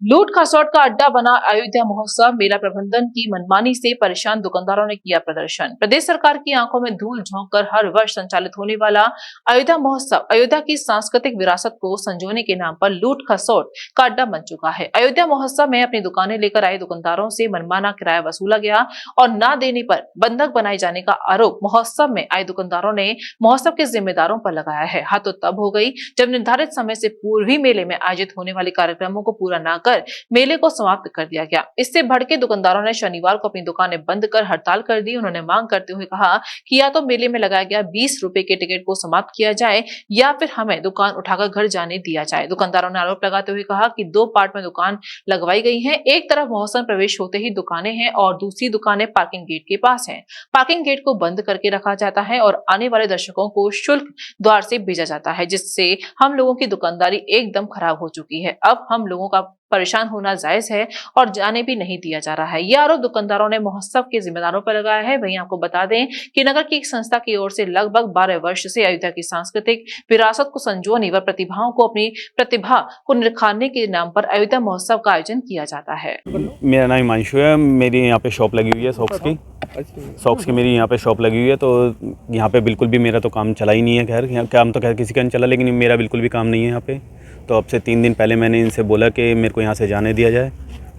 लूट खसोट का अड्डा बना अयोध्या महोत्सव। मेला प्रबंधन की मनमानी से परेशान दुकानदारों ने किया प्रदर्शन। प्रदेश सरकार की आंखों में धूल झोंककर हर वर्ष संचालित होने वाला अयोध्या महोत्सव अयोध्या की सांस्कृतिक विरासत को संजोने के नाम पर लूट खसोट का अड्डा बन चुका है। अयोध्या महोत्सव में अपनी दुकानें लेकर आए दुकानदारों से मनमाना किराया वसूला गया और न देने पर बंधक बनाए जाने का आरोप महोत्सव में आए दुकानदारों ने महोत्सव के जिम्मेदारों पर लगाया है। हाथ तो तब हो गई जब निर्धारित समय से पूर्व ही मेले में आयोजित होने वाले कार्यक्रमों को पूरा न कर मेले को समाप्त कर दिया गया। इससे भड़के दुकानदारों ने शनिवार को अपनी दुकानें बंद कर हड़ताल कर दी। उन्होंने मांग करते हुए कहा कि या तो मेले में लगाया गया 20 रुपए के टिकट को समाप्त किया जाए या फिर हमें दुकान उठाकर घर जाने दिया जाए। दुकानदारों ने आरोप लगाते हुए कहा कि 2 पार्ट में दुकान लगवाई गई है। एक तरफ महोत्सव प्रवेश होते ही दुकानें हैं और दूसरी दुकानें पार्किंग गेट के पास है। पार्किंग गेट को बंद करके रखा जाता है और आने वाले दर्शकों को शुल्क द्वार से भेजा जाता है, जिससे हम लोगों की दुकानदारी एकदम खराब हो चुकी है। अब हम लोगों का परेशान होना जायज है और जाने भी नहीं दिया जा रहा है। यह आरोप दुकानदारों ने महोत्सव के जिम्मेदारों पर लगाया है। वहीं आपको बता दें कि नगर की एक संस्था की ओर से लगभग 12 वर्ष से अयोध्या की सांस्कृतिक विरासत को संजोने व प्रतिभाओं को अपनी प्रतिभा को निखारने के नाम पर अयोध्या महोत्सव का आयोजन किया जाता है। मेरा नाम हिमांशु है। मेरी यहाँ पे शॉप लगी हुई है सॉक्स की मेरी यहाँ पे शॉप लगी हुई है। तो यहाँ पे बिल्कुल भी मेरा तो काम चला ही नहीं है। खैर काम तो खैर किसी का नहीं चला, लेकिन मेरा बिल्कुल भी काम नहीं है यहाँ पे। तो अब से 3 दिन पहले मैंने इनसे बोला कि मेरे को यहाँ से जाने दिया जाए,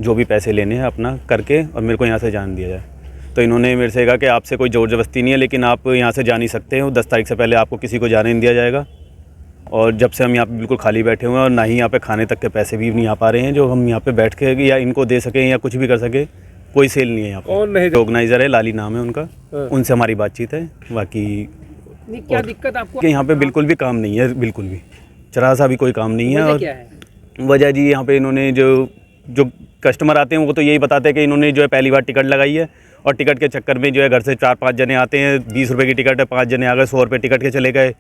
जो भी पैसे लेने हैं अपना करके, और मेरे को यहाँ से जाने दिया जाए। तो इन्होंने मेरे से कहा कि आपसे कोई ज़ोर ज़बरदस्ती नहीं है, लेकिन आप यहाँ से जा नहीं सकते हो। 10 तारीख से पहले आपको किसी को जाने नहीं दिया जाएगा। और जब से हम यहाँ पे बिल्कुल खाली बैठे हुए हैं और ना ही यहाँ पे खाने तक के पैसे भी नहीं आ पा रहे हैं जो हम यहाँ पे बैठ के या इनको दे सकें या कुछ भी कर सके। कोई सेल नहीं है यहाँ पे। ऑर्गेनाइज़र है, लाली नाम है उनका, उनसे हमारी बातची है। बाकी क्या दिक्कत आपको? यहाँ पे बिल्कुल भी काम नहीं है, बिल्कुल भी जरा सा भी कोई काम नहीं है। और क्या है वजह जी, यहाँ पे इन्होंने जो कस्टमर आते हैं वो तो यही बताते हैं कि इन्होंने जो है पहली बार टिकट लगाई है और टिकट के चक्कर में जो है घर से 4-5 जने आते हैं। 20 रुपये की टिकट है, 5 जने आ गए, 100 रुपये टिकट के चले गए।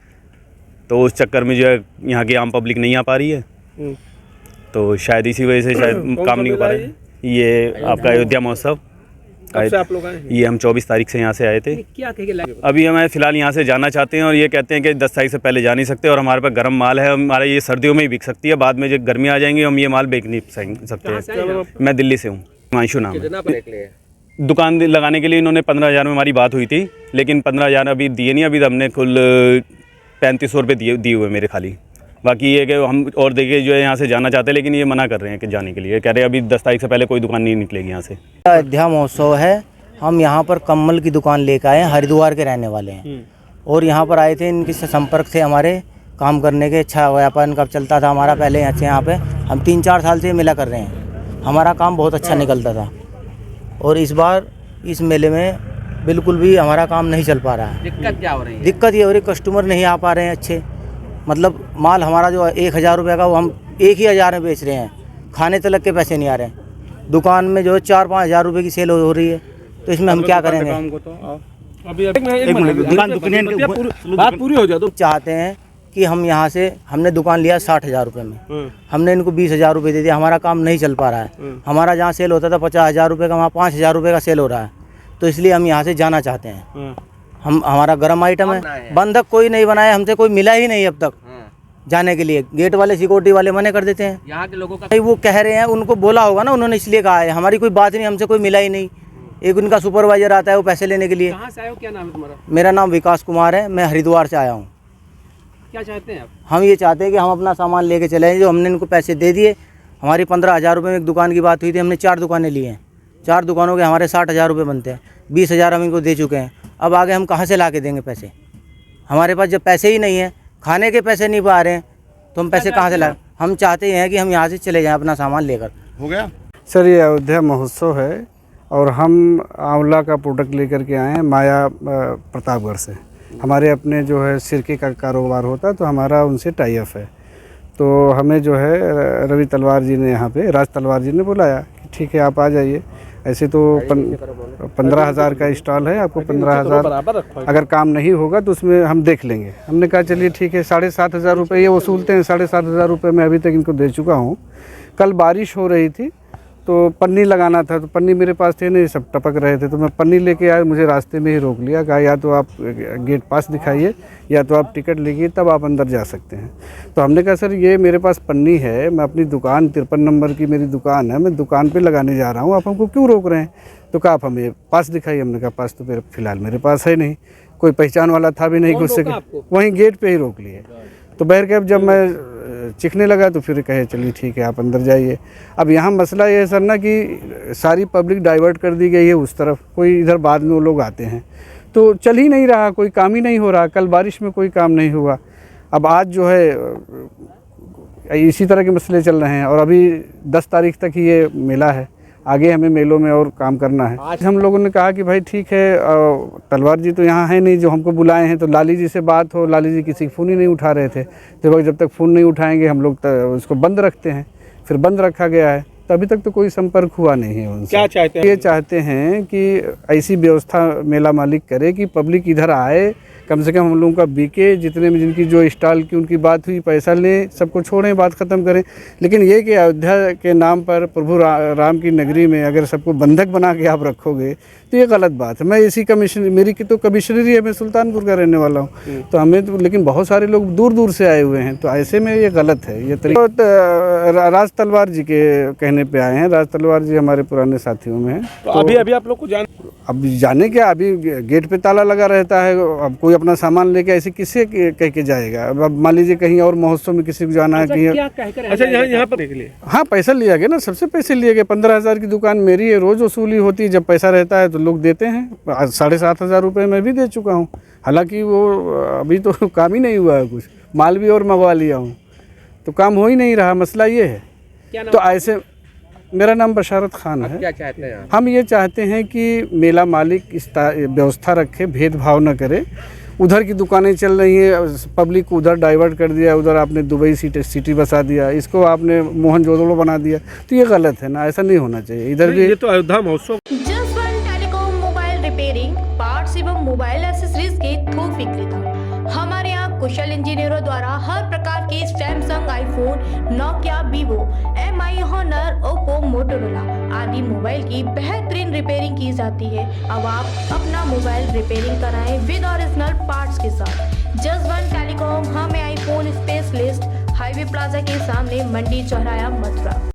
तो उस चक्कर में जो है यहाँ की आम पब्लिक नहीं आ पा रही है। तो शायद इसी वजह से शायद काम नहीं हो पा रहा है। ये आपका अयोध्या महोत्सव आप लोग आए? ये हम 24 तारीख से यहाँ से आए थे। क्या अभी हमें फ़िलहाल यहाँ से जाना चाहते हैं और ये कहते हैं कि 10 तारीख से पहले जा नहीं सकते और हमारे पास गर्म माल है। हमारा ये सर्दियों में ही बिक सकती है, बाद में जब गर्मी आ जाएंगी हम ये माल बेच नहीं सकते हैं। मैं दिल्ली से हूँ, हिमांशु नाम है। दुकान लगाने के लिए इन्होंने 15,000 में हमारी बात हुई थी, लेकिन 15,000 अभी दिए नहीं। अभी हमने कुल 3500 रुपये दिए हुए मेरे खाली। बाकी ये कि हम और देखिए जो है यहाँ से जाना चाहते हैं, लेकिन ये मना कर रहे हैं कि जाने के लिए। कह रहे हैं अभी 10 तारीख से पहले कोई दुकान नहीं निकलेगी यहाँ से। अयोध्या महोत्सव है। हम यहाँ पर कम्बल की दुकान लेकर आए हैं, हरिद्वार के रहने वाले हैं और यहाँ पर आए थे। इनके संपर्क से हमारे काम करने के अच्छा व्यापार इनका चलता था हमारा पहले। यहाँ पे हम 3-4 साल से मिला कर रहे हैं। हमारा काम बहुत अच्छा निकलता था और इस बार इस मेले में बिल्कुल भी हमारा काम नहीं चल पा रहा है। दिक्कत क्या हो रही है? दिक्कत ये हो रही, कस्टमर नहीं आ पा रहे हैं अच्छे। मतलब माल हमारा जो 1000 रुपये का वो हम 1,000 में बेच रहे हैं। खाने तक के पैसे नहीं आ रहे हैं। दुकान में जो 4-5 हज़ार रुपये की सेल हो रही है, तो इसमें हम क्या करेंगे? बात पूरी हो जाए तो चाहते हैं कि हम यहाँ से, हमने दुकान लिया 60,000 रुपये में, हमने इनको 20,000 रुपये दे दिया। हमारा काम नहीं चल पा रहा है। हमारा जहाँ सेल होता था 50,000 रुपये का, वहाँ 5,000 रुपये का सेल हो रहा है। तो इसलिए हम यहाँ से जाना चाहते हैं। हमारा गर्म आइटम है। बंधक कोई नहीं बनाया, हमसे कोई मिला ही नहीं अब तक जाने के लिए। गेट वाले सिक्योरिटी वाले मने कर देते हैं। यहाँ के लोगों का वो कह रहे हैं, उनको बोला होगा ना, उन्होंने इसलिए कहा है। हमारी कोई बात नहीं, हमसे कोई मिला ही नहीं। एक उनका सुपरवाइजर आता है वो पैसे लेने के लिए। कहाँ से आए हो? क्या नाम है तुम्हारा? मेरा नाम विकास कुमार है, मैं हरिद्वार से आया हूँ। क्या चाहते हैं आप? हम ये चाहते हैं कि हम अपना सामान लेके चले जाएं। जो हमने इनको पैसे दे दिए, हमारी 15,000 रुपये में एक दुकान की बात हुई थी। हमने 4 दुकानें ली हैं। 4 दुकानों के हमारे 60,000 रुपये बनते हैं। 20,000 हम इनको दे चुके हैं। अब आगे हम कहाँ से ला के देंगे पैसे? हमारे पास जब पैसे ही नहीं है, खाने के पैसे नहीं पा रहे हैं, तो हम पैसे कहाँ से लाएं? हम चाहते हैं कि हम यहाँ से चले जाएं अपना सामान लेकर। हो गया सर, ये अयोध्या महोत्सव है और हम आंवला का प्रोडक्ट लेकर के आए हैं माया प्रतापगढ़ से। हमारे अपने जो है सिरके का कारोबार होता है, तो हमारा उनसे टाई अप है। तो हमें जो है रवि तलवार जी ने, यहाँ पे राज तलवार जी ने बुलाया कि ठीक है आप आ जाइए। ऐसे तो 15,000 का स्टॉल है, आपको 15,000 अगर काम नहीं होगा तो उसमें हम देख लेंगे। हमने कहा चलिए ठीक है। 7,500 रुपये ये वसूलते हैं। 7,500 रुपये मैं अभी तक इनको दे चुका हूँ। कल बारिश हो रही थी तो पन्नी लगाना था, तो पन्नी मेरे पास थे नहीं, सब टपक रहे थे, तो मैं पन्नी लेके आया, मुझे रास्ते में ही रोक लिया, कहा या तो आप गेट पास दिखाइए या तो आप टिकट लीजिए तब आप अंदर जा सकते हैं। तो हमने कहा सर ये मेरे पास पन्नी है, मैं अपनी दुकान 53 नंबर की मेरी दुकान है, मैं दुकान पे लगाने जा रहा हूँ, आप हमको क्यों रोक रहे हैं? तो कहा आप हमें पास दिखाइए। हमने कहा पास तो फिलहाल मेरे पास है नहीं, कोई पहचान वाला था भी नहीं, कुछ वहीं गेट पे ही रोक लिए। तो बहरकैफ जब मैं चिखने लगा तो फिर कहे चलिए ठीक है आप अंदर जाइए। अब यहाँ मसला ये है सर ना कि सारी पब्लिक डाइवर्ट कर दी गई है उस तरफ, कोई इधर बाद में वो लोग आते हैं, तो चल ही नहीं रहा, कोई काम ही नहीं हो रहा। कल बारिश में कोई काम नहीं हुआ, अब आज जो है इसी तरह के मसले चल रहे हैं और अभी 10 तारीख तक ही ये मेला है, आगे हमें मेलों में और काम करना है। आज हम लोगों ने कहा कि भाई ठीक है, तलवार जी तो यहाँ है नहीं जो हमको बुलाए हैं, तो लाली जी से बात हो। लाली जी किसी फ़ोन ही नहीं उठा रहे थे, तो जब तक फ़ोन नहीं उठाएंगे हम लोग उसको बंद रखते हैं, फिर बंद रखा गया है, तो अभी तक तो कोई संपर्क हुआ नहीं है उनसे। क्या चाहते हैं? ये चाहते हैं कि ऐसी व्यवस्था मेला मालिक करे कि पब्लिक इधर आए, कम से कम हम लोगों का बिके, जितने में जिनकी जो स्टॉल की उनकी बात हुई पैसा लें, सबको छोड़ें, बात ख़त्म करें। लेकिन ये कि अयोध्या के नाम पर प्रभु राम की नगरी में अगर सबको बंधक बना के आप रखोगे तो ये गलत बात है। मैं इसी कमिश्नर, मेरी की तो कमिश्नरी है, मैं सुल्तानपुर का रहने वाला हूँ, तो हमें तो, लेकिन बहुत सारे लोग दूर दूर से आए हुए हैं, तो ऐसे में ये गलत है ये तरीका। तो राज तलवार जी के कहने पे आए हैं, राज तलवार जी हमारे पुराने साथियों में हैं। तो अभी आप लोग को अब जाने क्या, अभी गेट पे ताला लगा रहता है, अब कोई अपना सामान लेके ऐसे किसे कह के जाएगा? अब मान लीजिए कहीं और महोत्सव में किसी को जाना है, कहीं अच्छा यहाँ पर के लिए हाँ पैसा लिया गया ना, सबसे पैसे लिए गए। 15,000 की दुकान मेरी है, रोज़ वसूली होती है, जब पैसा रहता है तो लोग देते हैं। 7,500 रुपये मैं भी दे चुका हूँ, हालांकि वो अभी तो काम ही नहीं हुआ है, कुछ माल भी और मंगवा लिया हूँ, तो काम हो ही नहीं रहा। मसला ये है। तो ऐसे मेरा नाम बशारत खान है। क्या चाहते हैं? हम ये चाहते हैं कि मेला मालिक इस व्यवस्था रखे, भेदभाव न करे। उधर की दुकानें चल रही हैं, पब्लिक को उधर डाइवर्ट कर दिया, उधर आपने दुबई सिटी बसा दिया, इसको आपने मोहनजोदड़ो बना दिया, तो ये गलत है ना, ऐसा नहीं होना चाहिए। इधर भी ये तो अयोध्या महोत्सव। Jaswant telecom mobile repairing, parts एवं मोबाइल एक्सेसरीज के थोक विक्रेता। हमारे यहाँ कुशल इंजीनियरों द्वारा हर प्रकार के Samsung, iPhone, Nokia, Vivo, MI, Honor, Oppo, Motorola आदि मोबाइल की बेहतरीन रिपेयरिंग की जाती है। अब आप अपना मोबाइल रिपेयरिंग कराएं विद ओरिजिनल पार्ट्स के साथ। जसवंत टेलीकॉम, हमें आईफोन स्पेशलिस्ट, हाईवे प्लाजा के सामने, मंडी चौराया, मथुरा।